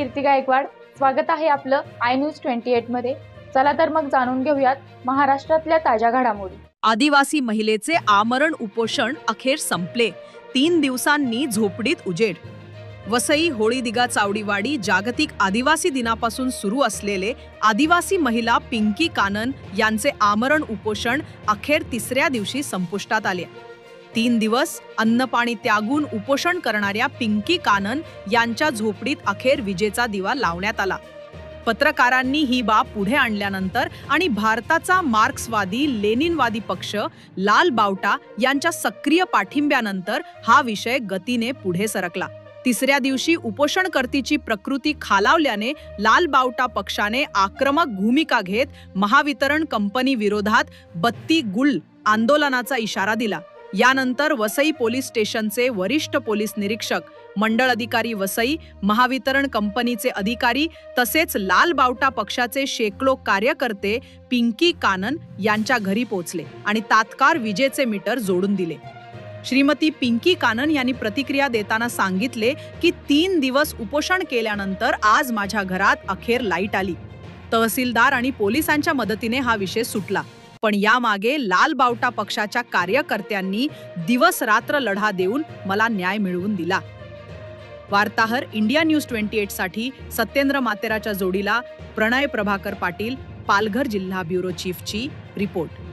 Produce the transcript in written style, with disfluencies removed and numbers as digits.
कीर्ती गायकवाड। स्वागत आहे आपलं आय न्यूज 28 मध्ये। चला तर मग जाणून घेऊयात महाराष्ट्रातल्या ताज्या घडामोडी। आदिवासी महिलेचे आमरण उपोषण अखेर संपले। 3 दिवसांनी झोपडीत उजेड। वसई होळीदिगा चावडीवाडी जागतिक आदिवासी दिनापासून सुरू असलेले आदिवासी महिला पिंकी कानन यांचे आमरण उपोषण अखेर 3ऱ्या दिवशी संपुष्टात आले। 3 दिवस अन्नपाणी त्यागून उपोषण करणाऱ्या पिंकी कानन यांच्या झोपडीत अखेर विजेचा दिवा लावण्यात आला। पत्रकारांनी ही बाब पुढे आणल्यानंतर आणि भारताचा मार्क्सवादी लेनिनवादी पक्ष लाल बावटा यांच्या सक्रिय पाठिंब्यानंतर हा विषय गतीने पुढे सरकला। 3ऱ्या दिवशी उपोषणकर्तीची प्रकृती खालावल्याने लाल बावटा पक्षाने आक्रमक भूमिका घेत महावितरण कंपनी विरोधात बत्ती गुल आंदोलनाचा इशारा दिला। यानंतर वसई पोलीस स्टेशनचे वरिष्ठ पोलीस निरीक्षक, मंडळ अधिकारी वसई, महावितरण कंपनीचे अधिकारी तसेच लाल बावटा पक्षाचे शेकडो कार्यकर्ते पिंकी कानन यांच्या घरी पोहोचले आणि तात्काळ विजेचे मीटर जोडून दिले। श्रीमती पिंकी कानन यांनी प्रतिक्रिया देताना सांगितले की 3 दिवस उपोषण केल्यानंतर आज माझ्या घरात अखेर लाईट आली। तहसीलदार आणि पोलिसांच्या मदतीने हा विषय सुटला, पण यामागे लाल बावटा पक्षाच्या कार्यकर्त्यांनी दिवस रात्र लढा देऊन मला न्याय मिळवून दिला। वार्ताहर इंडिया न्यूज 28 साठी सत्येंद्र मातेराच्या जोडीला प्रणय प्रभाकर पाटील, पालघर जिल्हा ब्युरो चीफची रिपोर्ट।